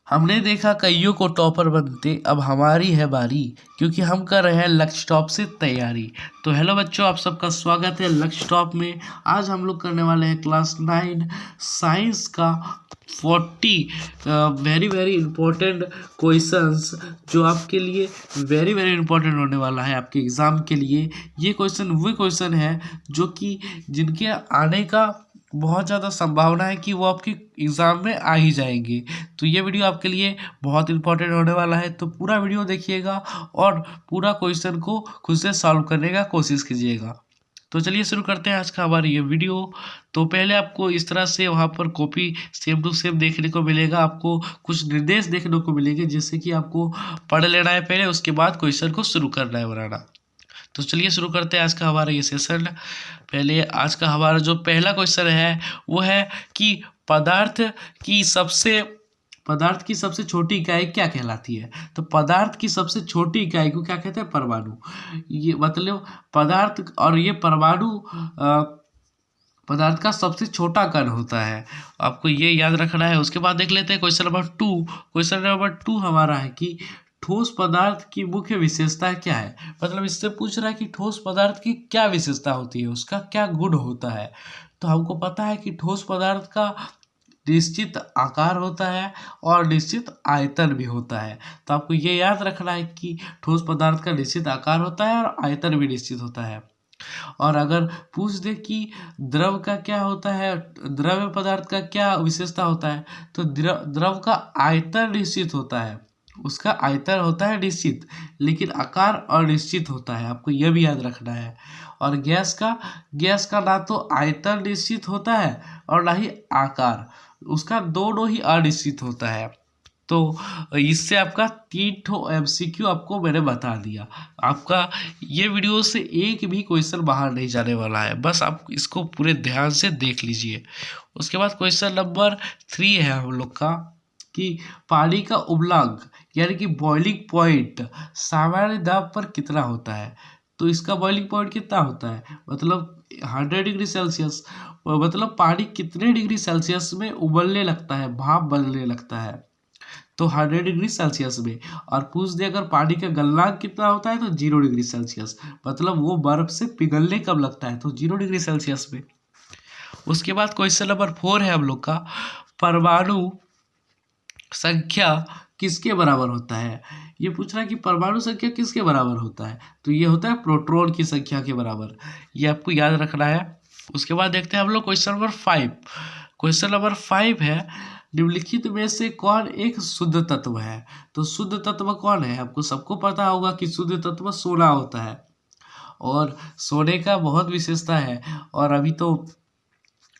हमने देखा कईयों को टॉपर बनते, अब हमारी है बारी, क्योंकि हम कर रहे हैं लक्ष्य टॉप से तैयारी। तो हेलो बच्चों, आप सबका स्वागत है लक्ष्य टॉप में। आज हम लोग करने वाले हैं क्लास 9 साइंस का 40 वेरी वेरी इंपॉर्टेंट क्वेश्चंस, जो आपके लिए वेरी वेरी इंपॉर्टेंट होने वाला है आपके एग्ज़ाम के लिए। ये क्वेश्चन वो क्वेश्चन है जो कि जिनके आने का बहुत ज़्यादा संभावना है कि वो आपके एग्ज़ाम में आ ही जाएंगे। तो ये वीडियो आपके लिए बहुत इंपॉर्टेंट होने वाला है, तो पूरा वीडियो देखिएगा और पूरा क्वेश्चन को खुद से सॉल्व करने का कोशिश कीजिएगा। तो चलिए शुरू करते हैं आज का हमारा ये वीडियो। तो पहले आपको इस तरह से वहाँ पर कॉपी सेम टू सेम देखने को मिलेगा, आपको कुछ निर्देश देखने को मिलेंगे जिससे कि आपको पढ़ लेना है पहले, उसके बाद क्वेश्चन को शुरू करना है बनाना। तो चलिए शुरू करते हैं आज का हमारा ये सेशन। पहले आज का हमारा जो पहला क्वेश्चन है वो है कि पदार्थ की सबसे छोटी इकाई क्या कहलाती है। तो पदार्थ की सबसे छोटी इकाई को क्या कहते हैं? परमाणु। ये मतलब पदार्थ और ये परमाणु पदार्थ का सबसे छोटा कण होता है, आपको ये याद रखना है। उसके बाद देख लेते हैं क्वेश्चन नंबर 2। क्वेश्चन नंबर 2 हमारा है कि ठोस पदार्थ की मुख्य विशेषता क्या है। मतलब इससे पूछ रहा है कि ठोस पदार्थ की क्या विशेषता होती है, उसका क्या गुण होता है। तो हमको पता है कि ठोस पदार्थ का निश्चित आकार होता है और निश्चित आयतन भी होता है। तो आपको ये याद रखना है कि ठोस पदार्थ का निश्चित आकार होता है और आयतन भी निश्चित होता है। और अगर पूछ दे कि द्रव का क्या होता है, द्रव्य पदार्थ का क्या विशेषता होता है, तो द्रव का आयतन निश्चित होता है, उसका आयतन होता है निश्चित, लेकिन आकार अनिश्चित होता है, आपको यह भी याद रखना है। और गैस का ना तो आयतन निश्चित होता है और ना ही आकार, उसका दोनों ही अनिश्चित होता है। तो इससे आपका 3 MCQ आपको मैंने बता दिया। आपका ये वीडियो से एक भी क्वेश्चन बाहर नहीं जाने वाला है, बस आप इसको पूरे ध्यान से देख लीजिए। उसके बाद क्वेश्चन नंबर 3 है हम लोग का कि पानी का उबलांक यानी कि बॉइलिंग पॉइंट सामान्य दाब पर कितना होता है। तो इसका बॉइलिंग पॉइंट कितना होता है, मतलब 100 डिग्री सेल्सियस। मतलब पानी कितने डिग्री सेल्सियस में उबलने लगता है, भाप बनने लगता है, तो 100 डिग्री सेल्सियस में। और पूछ दे अगर पानी का गलनांक कितना होता है, तो 0 डिग्री सेल्सियस, मतलब वो बर्फ से पिघलने कब लगता है, तो 0 डिग्री सेल्सियस में। उसके बाद क्वेश्चन नंबर 4 है हम लोग का, परमाणु संख्या किसके बराबर होता है। ये पूछ रहा है कि परमाणु संख्या किसके बराबर होता है, तो ये होता है प्रोटॉन की संख्या के बराबर, ये आपको याद रखना है। उसके बाद देखते हैं हम लोग क्वेश्चन नंबर 5। क्वेश्चन नंबर 5 है, निम्नलिखित में से कौन एक शुद्ध तत्व है। तो शुद्ध तत्व कौन है, आपको सबको पता होगा कि शुद्ध तत्व सोना होता है, और सोने का बहुत विशेषता है। और अभी तो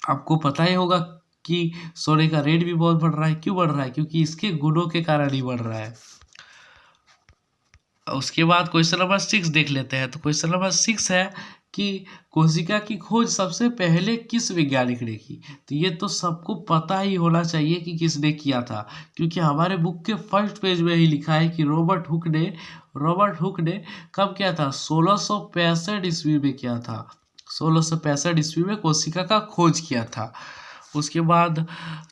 आपको पता ही होगा कि सोने का रेट भी बहुत बढ़ रहा है। क्यों बढ़ रहा है, क्योंकि इसके गुणों के कारण ही बढ़ रहा है। उसके बाद क्वेश्चन नंबर 6 देख लेते हैं। तो क्वेश्चन नंबर 6 है कि कोशिका की खोज सबसे पहले किस वैज्ञानिक ने की। तो ये तो सबको पता ही होना चाहिए कि किसने किया था, क्योंकि हमारे बुक के फर्स्ट पेज में ही लिखा है कि रॉबर्ट हुक ने कब किया था, 1665 ईस्वी में किया था। 1665 ईस्वी में कोशिका का खोज किया था। उसके बाद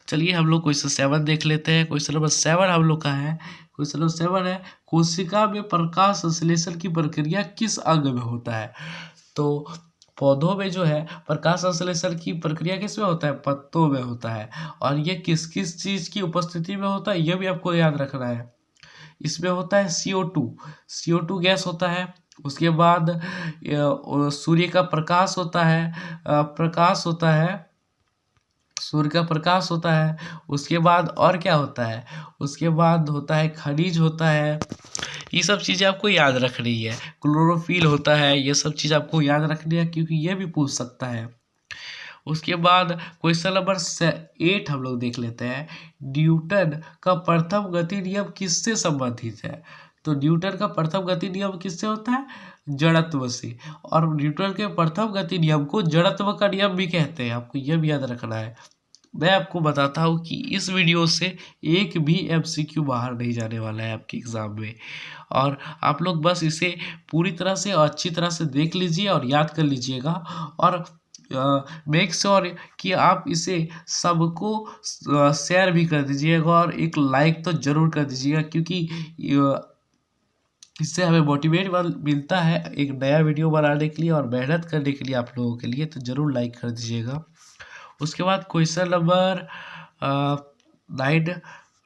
चलिए हम लोग क्वेश्चन 7 देख लेते हैं। क्वेश्चन नंबर 7 हम लोग का है, क्वेश्चन नंबर 7 है, कोशिका में प्रकाश संश्लेषण की प्रक्रिया किस अंग में होता है। तो पौधों में जो है प्रकाश संश्लेषण की प्रक्रिया किस में होता है, पत्तों में होता है। और ये किस किस चीज़ की उपस्थिति में होता है, ये भी आपको याद रखना है। इसमें होता है CO2 गैस होता है। उसके बाद सूर्य का प्रकाश होता है, सूर्य का प्रकाश होता है। उसके बाद और क्या होता है, उसके बाद होता है खनिज होता है। ये सब चीज़ें आपको याद रखनी है। क्लोरोफिल होता है, ये सब चीज़ आपको याद रखनी है, क्योंकि ये भी पूछ सकता है। उसके बाद क्वेश्चन नंबर 8 हम लोग देख लेते हैं, न्यूटन का प्रथम गति नियम किससे संबंधित है। तो न्यूटन का प्रथम गति नियम किससे होता है, जड़त्व से। और न्यूटन के प्रथम गति नियम को जड़त्व का नियम भी कहते हैं, आपको यह भी याद रखना है। मैं आपको बताता हूँ कि इस वीडियो से एक भी MCQ बाहर नहीं जाने वाला है आपके एग्ज़ाम में, और आप लोग बस इसे पूरी तरह से और अच्छी तरह से देख लीजिए और याद कर लीजिएगा। और मेक श्योर कि आप इसे सबको शेयर भी कर दीजिएगा और एक लाइक तो ज़रूर कर दीजिएगा, क्योंकि इससे हमें मोटिवेट मिलता है एक नया वीडियो बनाने के लिए और मेहनत करने के लिए आप लोगों के लिए। तो ज़रूर लाइक कर दीजिएगा। उसके बाद क्वेश्चन नंबर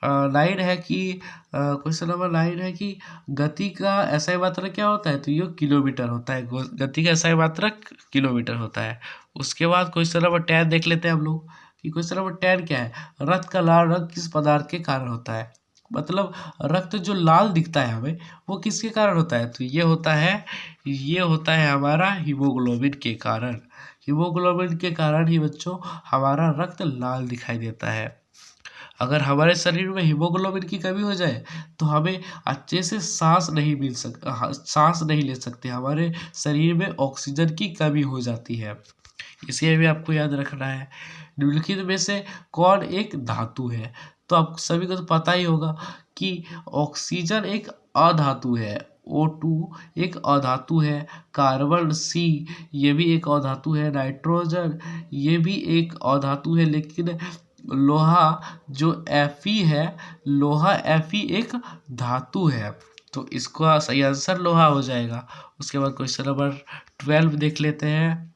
9 है कि क्वेश्चन नंबर 9 है कि गति का SI मात्रक क्या होता है? तो ये किलोमीटर होता है। गति का SI मात्रक किलोमीटर होता है। उसके बाद क्वेश्चन नंबर 10 देख लेते हैं हम लोग कि क्वेश्चन नंबर 10 क्या है? रक्त का लाल रंग किस पदार्थ के कारण होता है? मतलब रक्त जो लाल दिखता है हमें, वो किसके कारण होता है? तो ये होता है हमारा हीमोग्लोबिन के कारण। हीमोग्लोबिन के कारण ही बच्चों हमारा रक्त लाल दिखाई देता है। अगर हमारे शरीर में हीमोग्लोबिन की कमी हो जाए तो हमें अच्छे से सांस नहीं ले सकते। हमारे शरीर में ऑक्सीजन की कमी हो जाती है। इसे भी आपको याद रखना है। निम्नलिखित में से कौन एक धातु है? तो आप सभी को तो पता ही होगा कि ऑक्सीजन एक अधातु है, O2 एक अधातु है, कार्बन C ये भी एक अधातु है, नाइट्रोजन ये भी एक अधातु है, लेकिन लोहा जो Fe है, लोहा Fe एक धातु है। तो इसका सही आंसर लोहा हो जाएगा। उसके बाद क्वेश्चन नंबर 12 देख लेते हैं।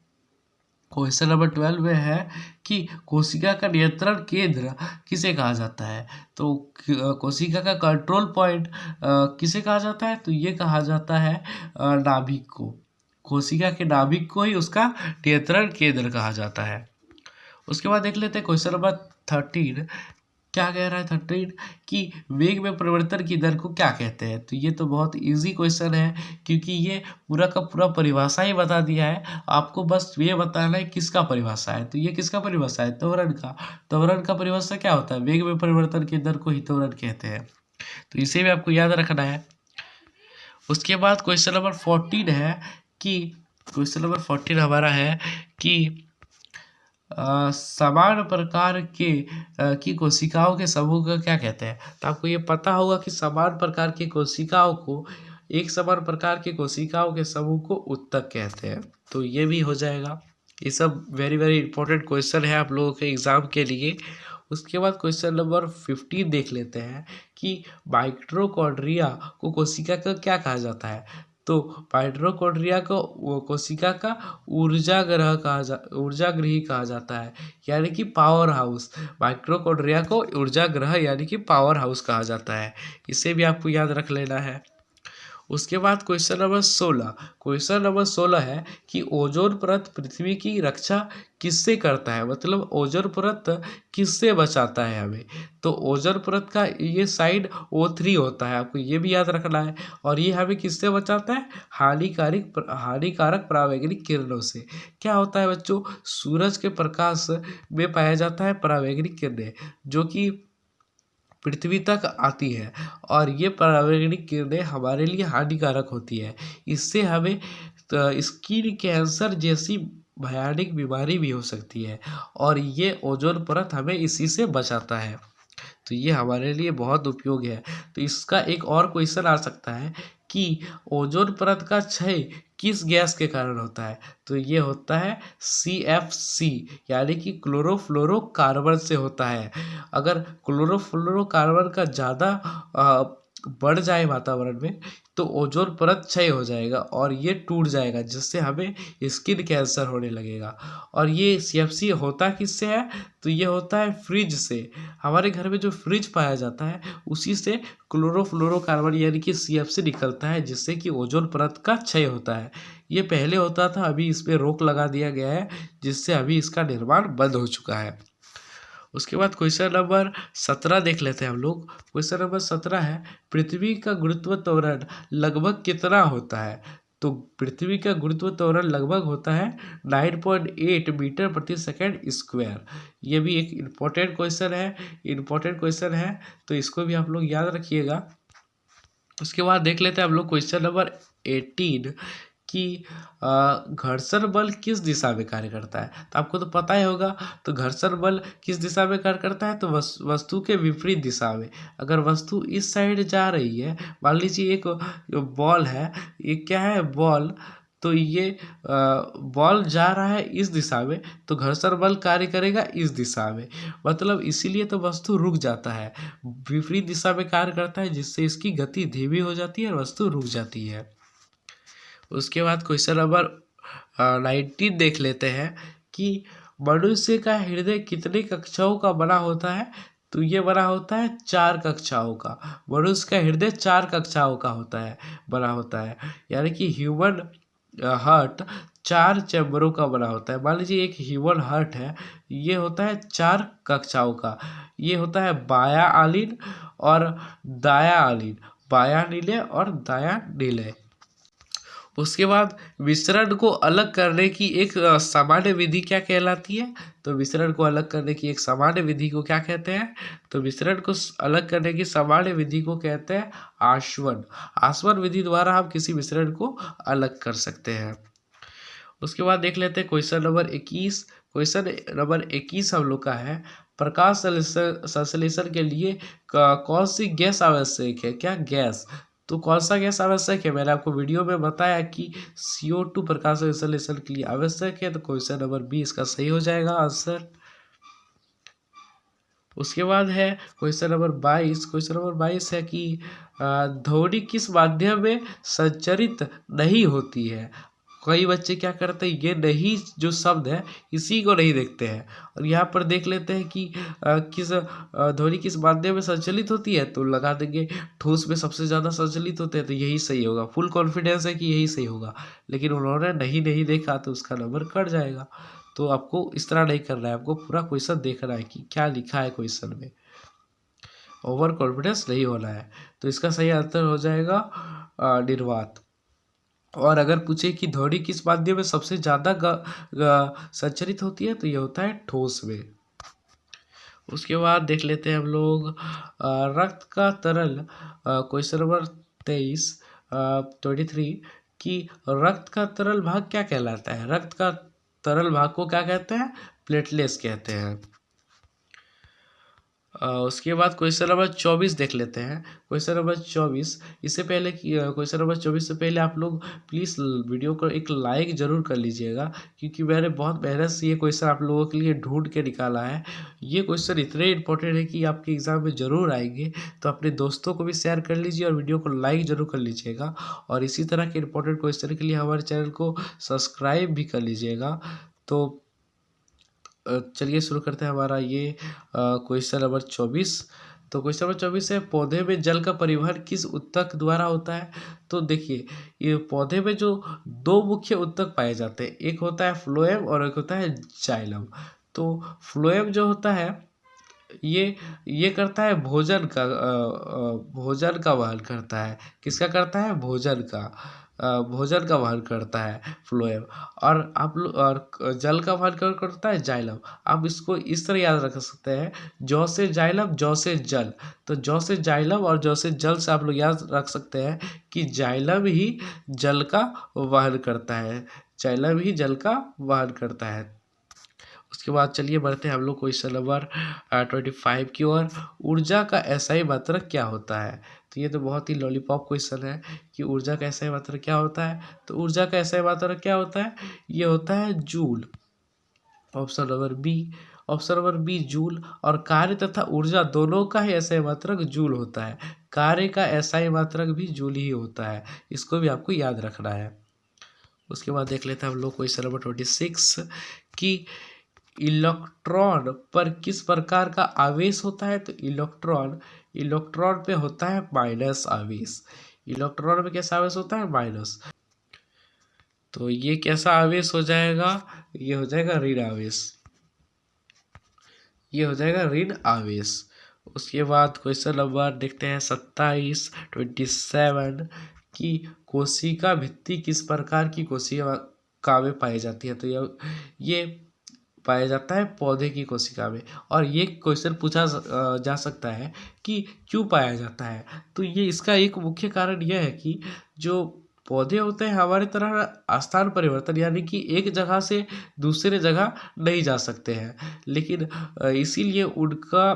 क्वेश्चन नंबर 12 में है कि कोशिका का नियंत्रण केंद्र किसे कहा जाता है? तो कोशिका का कंट्रोल पॉइंट किसे कहा जाता है? तो ये कहा जाता है नाभिक को। कोशिका के नाभिक को ही उसका नियंत्रण केंद्र कहा जाता है। उसके बाद देख लेते हैं क्वेश्चन नंबर 13 क्या कह रहा है। 13 कि वेग में परिवर्तन की दर को क्या कहते हैं? तो ये तो बहुत इजी क्वेश्चन है, क्योंकि ये पूरा का पूरा परिभाषा ही बता दिया है। आपको बस ये बताना है किसका परिभाषा है। तो ये किसका परिभाषा है? त्वरण का। त्वरण का परिभाषा क्या होता है? वेग में परिवर्तन की दर को ही त्वरण कहते हैं। तो इसे भी आपको याद रखना है। उसके बाद क्वेश्चन नंबर 14 है कि क्वेश्चन नंबर 14 हमारा है कि समान प्रकार के की कोशिकाओं के समूह को क्या कहते हैं? तो आपको ये पता होगा कि समान प्रकार की कोशिकाओं को एक समान प्रकार की कोशिकाओं के समूह को उत्तक कहते हैं। तो ये भी हो जाएगा। ये सब वेरी वेरी इंपॉर्टेंट क्वेश्चन है आप लोगों के एग्जाम के लिए। उसके बाद क्वेश्चन नंबर 15 देख लेते हैं कि माइटोकॉन्ड्रिया को कोशिका का क्या कहा जाता है? तो माइटोकॉन्ड्रिया को कोशिका का ऊर्जागृही कहा जाता है, यानी कि पावर हाउस। माइटोकॉन्ड्रिया को ऊर्जागृह यानी कि पावर हाउस कहा जाता है। इसे भी आपको याद रख लेना है। उसके बाद क्वेश्चन नंबर 16 है कि ओजोन परत पृथ्वी की रक्षा किससे करता है? मतलब ओजोन परत किससे बचाता है हमें? तो ओजोन परत का ये साइड O3 होता है, आपको ये भी याद रखना है। और ये हमें किससे बचाता है? हानिकारक परावैंगनिक किरणों से। क्या होता है बच्चों? सूरज के प्रकाश में पाया जाता है परावैंगनिक किरणें, जो कि पृथ्वी तक आती है, और ये परावैंगनिक किरणें हमारे लिए हानिकारक होती है। इससे हमें स्किन कैंसर जैसी भयानक बीमारी भी हो सकती है, और ये ओजोन परत हमें इसी से बचाता है। तो ये हमारे लिए बहुत उपयोगी है। तो इसका एक और क्वेश्चन आ सकता है कि ओजोन परत का क्षय किस गैस के कारण होता है? तो ये होता है CFC यानी कि क्लोरोफ्लोरोकार्बन से होता है। अगर क्लोरोफ्लोरोकार्बन का ज़्यादा बढ़ जाए वातावरण में तो ओजोन परत क्षय हो जाएगा और ये टूट जाएगा, जिससे हमें स्किन कैंसर होने लगेगा। और ये CFC होता किससे है? तो ये होता है फ्रिज से। हमारे घर में जो फ्रिज पाया जाता है उसी से क्लोरोफ्लोरोकार्बन यानी कि CFC निकलता है, जिससे कि ओजोन परत का क्षय होता है। ये पहले होता था, अभी इस पर रोक लगा दिया गया है, जिससे अभी इसका निर्माण बंद हो चुका है। उसके बाद क्वेश्चन नंबर 17 देख लेते हैं हम लोग। क्वेश्चन नंबर 17 है पृथ्वी का गुरुत्व त्वरण लगभग कितना होता है? तो पृथ्वी का गुरुत्व त्वरण लगभग होता है 9.8 मीटर प्रति सेकंड स्क्वायर। ये भी एक इम्पोर्टेंट क्वेश्चन है, तो इसको भी आप लोग याद रखिएगा। उसके बाद देख लेते हैं हम लोग क्वेश्चन नंबर 18 कि घर्षण बल किस दिशा में कार्य करता है? तो आपको तो पता ही होगा। तो घर्षण बल किस दिशा में कार्य करता है? तो वस्तु के विपरीत दिशा में। अगर वस्तु इस साइड जा रही है, मान लीजिए एक बॉल है, ये क्या है? बॉल। तो ये बॉल जा रहा है इस दिशा में, तो घर्षण बल कार्य करेगा इस दिशा में, मतलब इसीलिए तो वस्तु रुक जाता है, विपरीत दिशा में कार्य करता है, जिससे इसकी गति धीमी हो जाती है और वस्तु रुक जाती है। उसके बाद क्वेश्चन नंबर 19 देख लेते हैं कि मनुष्य का हृदय कितनी कक्षाओं का बना होता है। तो ये बना होता है 4 कक्षाओं का। मनुष्य का हृदय 4 कक्षाओं का बना होता है, यानी कि ह्यूमन हार्ट 4 चैम्बरों का बना होता है। मान लीजिए एक ह्यूमन हार्ट है, ये होता है 4 कक्षाओं का। ये होता है बायां आलिन और दायां आलिन, बायां नीले और दायां नीले। उसके बाद विसरण को अलग करने की एक सामान्य विधि क्या कहलाती है। तो विसरण को अलग करने की एक सामान्य विधि को क्या कहते हैं। तो विसरण को अलग करने की सामान्य विधि को कहते हैं आसवन। आसवन विधि द्वारा हम किसी विसरण को अलग कर सकते हैं। उसके बाद देख लेते हैं क्वेश्चन नंबर 21। क्वेश्चन नंबर 21 हम लोग का है, प्रकाश संश्लेषण के लिए कौन सी गैस आवश्यक है। क्या गैस, तो कौन सा गैस आवश्यक है। मैंने आपको वीडियो में बताया कि CO2 प्रकाश संश्लेषण के लिए आवश्यक है। तो क्वेश्चन नंबर 20 इसका सही हो जाएगा आंसर। उसके बाद है क्वेश्चन नंबर 22। क्वेश्चन नंबर 22 है कि ध्वनि किस माध्यम में संचरित नहीं होती है। कई बच्चे क्या करते हैं, ये नहीं जो शब्द है इसी को नहीं देखते हैं, और यहाँ पर देख लेते हैं कि किस ध्वनि किस माध्यम में संचलित होती है। तो लगा देंगे ठोस में सबसे ज़्यादा संचलित होते हैं, तो यही सही होगा। फुल कॉन्फिडेंस है कि यही सही होगा, लेकिन उन्होंने नहीं देखा तो उसका नंबर कट जाएगा। तो आपको इस तरह नहीं करना है, आपको पूरा क्वेश्चन देखना है कि क्या लिखा है क्वेश्चन में, ओवर कॉन्फिडेंस नहीं होना है। तो इसका सही आंसर हो जाएगा निर्वात। और अगर पूछे कि ध्वनि किस माध्यम में सबसे ज़्यादा संचरित होती है, तो ये होता है ठोस में। उसके बाद देख लेते हैं हम लोग रक्त का तरल, क्वेश्चन नंबर 23 कि रक्त का तरल भाग क्या कहलाता है। रक्त का तरल भाग को क्या कहते हैं, प्लेटलेट्स कहते हैं। उसके बाद क्वेश्चन नंबर 24 देख लेते हैं। क्वेश्चन नंबर 24, इससे पहले क्वेश्चन नंबर 24 से पहले आप लोग प्लीज़ वीडियो को एक लाइक ज़रूर कर लीजिएगा, क्योंकि मैंने बहुत मेहनत से ये क्वेश्चन आप लोगों के लिए ढूंढ के निकाला है। ये क्वेश्चन इतने इंपॉर्टेंट है कि आपके एग्ज़ाम में ज़रूर आएंगे। तो अपने दोस्तों को भी शेयर कर लीजिए और वीडियो को लाइक ज़रूर कर लीजिएगा, और इसी तरह के इंपॉर्टेंट क्वेश्चन के लिए हमारे चैनल को सब्सक्राइब भी कर लीजिएगा। तो चलिए शुरू करते हैं हमारा ये क्वेश्चन नंबर 24। तो क्वेश्चन नंबर 24 है, पौधे में जल का परिवहन किस ऊतक द्वारा होता है। तो देखिए, ये पौधे में जो 2 मुख्य ऊतक पाए जाते हैं, एक होता है फ्लोएम और एक होता है जाइलम। तो फ्लोएम जो होता है ये करता है भोजन का वहन करता है। किसका करता है, भोजन का वहन करता है फ्लोएम। और आप और जल का वहन करता है जाइलम। आप इसको इस तरह याद रख सकते हैं, जौ से जाइलम जौ से जल। तो जौ से जाइलम और जौ से जल से आप लोग याद रख सकते हैं कि जाइलम ही जल का वहन करता है, जाइलम ही जल का वहन करता है। उसके बाद चलिए बढ़ते हैं हम लोग क्वेश्चन नंबर 25 की ओर। ऊर्जा का एसआई मात्रक क्या होता है। तो ये तो बहुत ही लॉलीपॉप क्वेश्चन है कि ऊर्जा का एसआई मात्रक क्या होता है। तो ऊर्जा का एसआई मात्रक क्या होता है, ये होता है joule. Option number B joule. और कार्य तथा ऊर्जा दोनों का ही एसआई मात्रक जूल होता है। कार्य का एसआई मात्रक भी जूल ही होता है, इसको भी आपको याद रखना है। उसके बाद देख लेते हैं हम लोग क्वेश्चन नंबर 26 कि इलेक्ट्रॉन पर किस प्रकार का आवेश होता है। तो इलेक्ट्रॉन पे होता है माइनस आवेश। इलेक्ट्रॉन पे कैसा आवेश होता है, माइनस। तो ये कैसा आवेश हो जाएगा, ये हो जाएगा ऋण आवेश, ये हो जाएगा ऋण आवेश। उसके बाद क्वेश्चन नंबर देखते हैं 27 की कोशिका भित्ति किस प्रकार की कोशिका में पाई जाती है। तो ये पाया जाता है पौधे की कोशिका में। और ये क्वेश्चन पूछा जा सकता है कि क्यों पाया जाता है। तो ये इसका एक मुख्य कारण यह है कि जो पौधे होते हैं हमारी तरह स्थान परिवर्तन, यानी कि एक जगह से दूसरे जगह नहीं जा सकते हैं, लेकिन इसीलिए उनका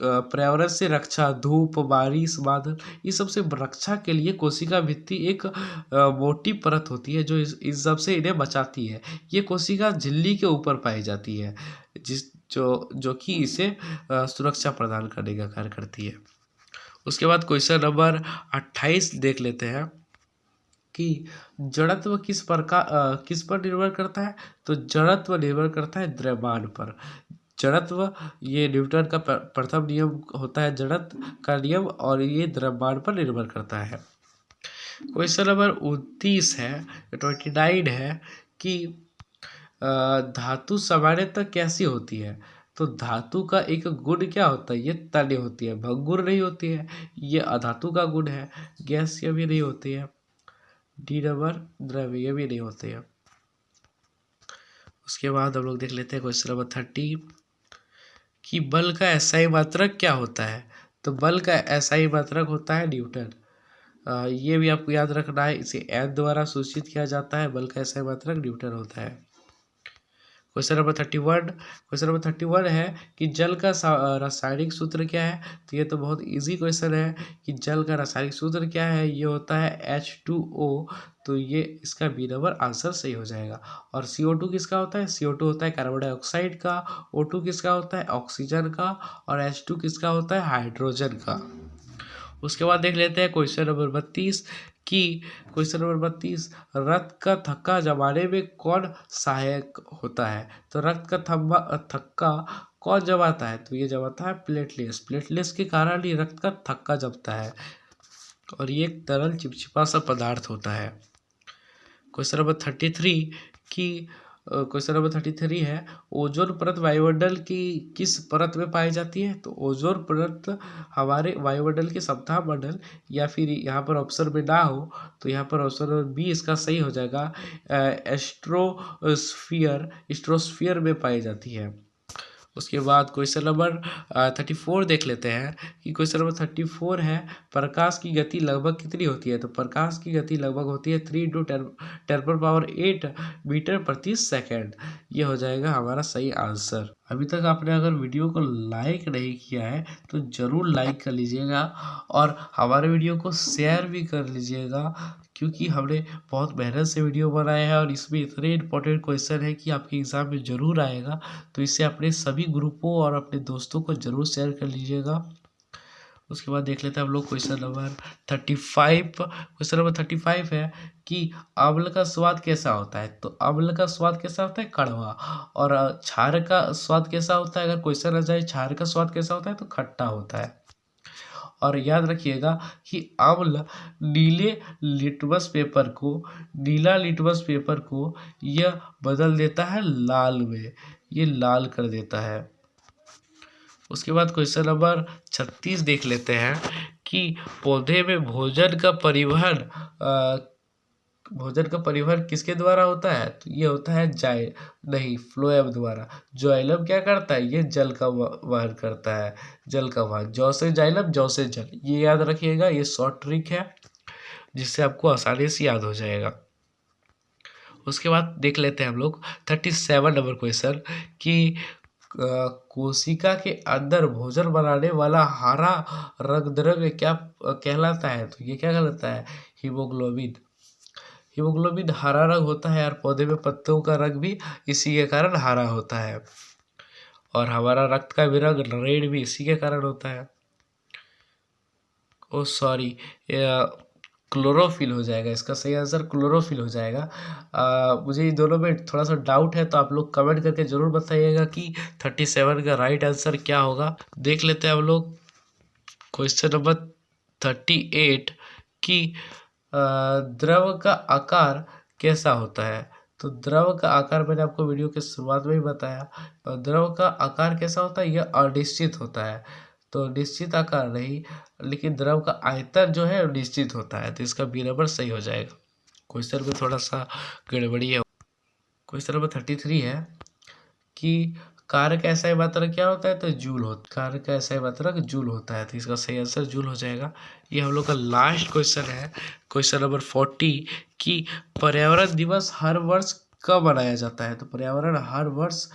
पर्यावरण से रक्षा, धूप, बारिश, बादल, इस सब से रक्षा के लिए कोशिका भित्ति एक मोटी परत होती है जो इस सब से इन्हें बचाती है। ये कोशिका झिल्ली के ऊपर पाई जाती है जो कि इसे सुरक्षा प्रदान करने का कार्य करती है। उसके बाद क्वेश्चन नंबर 28 देख लेते हैं कि जड़त्व किस पर निर्भर करता है। तो जड़त्व निर्भर करता है द्रव्यमान पर। जड़त्व ये न्यूटन का प्रथम नियम होता है, जड़त्व का नियम, और ये द्रव्यमान पर निर्भर करता है। क्वेश्चन नंबर 29 है, 29 है कि धातु सामान्यतः कैसी होती है। तो धातु का एक गुण क्या होता है, ये तन्य होती है, भंगुर नहीं होती है। ये अधातु का गुण है, गैसीय भी नहीं होती है। डी नंबर द्रव्य भी नहीं होते हैं। उसके बाद हम लोग देख लेते हैं क्वेश्चन नंबर 30 कि बल का एसआई मात्रक क्या होता है। तो बल का एसआई मात्रक होता है न्यूटन। ये भी आपको याद रखना है, इसे एन द्वारा सूचित किया जाता है। बल का एसआई मात्रक न्यूटन होता है। क्वेश्चन नंबर 31 है कि जल का रासायनिक सूत्र क्या है। तो ये तो बहुत इजी क्वेश्चन है कि जल का रासायनिक सूत्र क्या है। ये होता है H2O। तो ये इसका बी नंबर आंसर सही हो जाएगा। और CO2 किसका होता है। CO2 होता है कार्बन डाइऑक्साइड का। O2 किसका होता है, ऑक्सीजन का। और H2 किसका होता है, हाइड्रोजन का। उसके बाद देख लेते हैं क्वेश्चन नंबर 32 कि रक्त का थक्का जमाने में कौन सहायक होता है। तो रक्त का थक्का कौन जमाता है। तो ये जमाता है प्लेटलेट्स के कारण ही रक्त का थक्का जमता है, और ये एक तरल चिपचिपा सा पदार्थ होता है। क्वेश्चन नंबर 33 है, ओजोन परत वायुमंडल की किस परत में पाई जाती है। तो ओजोन परत हमारे वायुमंडल के सप्ताह मंडल, या फिर यहाँ पर ऑप्शन में ना हो तो यहाँ पर ऑप्शन नंबर बी इसका सही हो जाएगा, स्ट्रोस्फियर में पाई जाती है। उसके बाद क्वेश्चन नंबर 34 देख लेते हैं कि क्वेश्चन नंबर 34 है, प्रकाश की गति लगभग कितनी होती है। तो प्रकाश की गति लगभग होती है 3 × 10⁸ मीटर प्रति सेकंड। ये हो जाएगा हमारा सही आंसर। अभी तक आपने अगर वीडियो को लाइक नहीं किया है तो ज़रूर लाइक कर लीजिएगा, और हमारे वीडियो को शेयर भी कर लीजिएगा, क्योंकि हमने बहुत मेहनत से वीडियो बनाए हैं और इसमें इतने इंपॉर्टेंट क्वेश्चन है कि आपके एग्ज़ाम में ज़रूर आएगा। तो इसे अपने सभी ग्रुपों और अपने दोस्तों को ज़रूर शेयर कर लीजिएगा। उसके बाद देख लेते हैं हम लोग क्वेश्चन नंबर 35 है कि अम्ल का स्वाद कैसा होता है। तो अम्ल का स्वाद कैसा होता है, कड़वा। और क्षार का स्वाद कैसा होता है, अगर क्वेश्चन आ जाए क्षार का स्वाद कैसा होता है, तो खट्टा होता है। और याद रखिएगा कि अम्ल नीला लिटमस पेपर को यह बदल देता है लाल में, ये लाल कर देता है। उसके बाद क्वेश्चन नंबर 36 देख लेते हैं कि पौधे में भोजन का परिवहन किसके द्वारा होता है। तो ये होता है फ्लोएम द्वारा। जाइलम क्या करता है, ये जल का वहन करता है, जल का वहन। जौ से जाइलम, जौ से जल, ये याद रखिएगा, ये शॉर्ट ट्रिक है जिससे आपको आसानी से याद हो जाएगा। उसके बाद देख लेते हैं हम लोग 37 नंबर क्वेश्चन कि कोशिका के अंदर भोजन बनाने वाला हरा रंग द्रव्य क्या कहलाता है। तो ये क्या कहलाता है, हीमोग्लोबिन हरा रंग होता है, और पौधे में पत्तों का रंग भी इसी के कारण हरा होता है, और हमारा रक्त का भी रंग रेड भी इसी के कारण होता है। क्लोरोफिल हो जाएगा, इसका सही आंसर क्लोरोफिल हो जाएगा। मुझे इन दोनों में थोड़ा सा डाउट है, तो आप लोग कमेंट करके ज़रूर बताइएगा कि 37 का राइट आंसर क्या होगा। देख लेते हैं हम लोग क्वेश्चन नंबर 38 कि द्रव का आकार कैसा होता है। तो द्रव का आकार मैंने आपको वीडियो के शुरुआत में ही बताया। द्रव का आकार कैसा होता है, यह अनिश्चित होता है। तो निश्चित आकार नहीं, लेकिन द्रव का आयतन जो है निश्चित होता है। तो इसका बी नंबर सही हो जाएगा। क्वेश्चन में थोड़ा सा गड़बड़ी है। क्वेश्चन नंबर 33 है कि कार्य का एसआई मात्रक क्या होता है। तो जूल होता है। तो इसका सही आंसर जूल हो जाएगा। ये हम लोग का लास्ट क्वेश्चन है, क्वेश्चन नंबर 40 कि पर्यावरण दिवस हर वर्ष कब मनाया जाता है। तो पर्यावरण हर वर्ष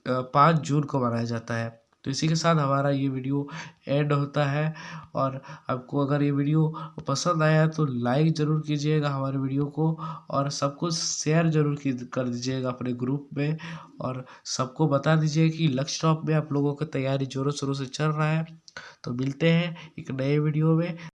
5 जून को मनाया जाता है। तो इसी के साथ हमारा ये वीडियो एंड होता है। और आपको अगर ये वीडियो पसंद आया तो लाइक ज़रूर कीजिएगा हमारे वीडियो को, और सबको शेयर ज़रूर कर दीजिएगा अपने ग्रुप में, और सबको बता दीजिए कि लक्ष्य टॉप में आप लोगों की तैयारी ज़ोरों शोरों से चल रहा है। तो मिलते हैं एक नए वीडियो में।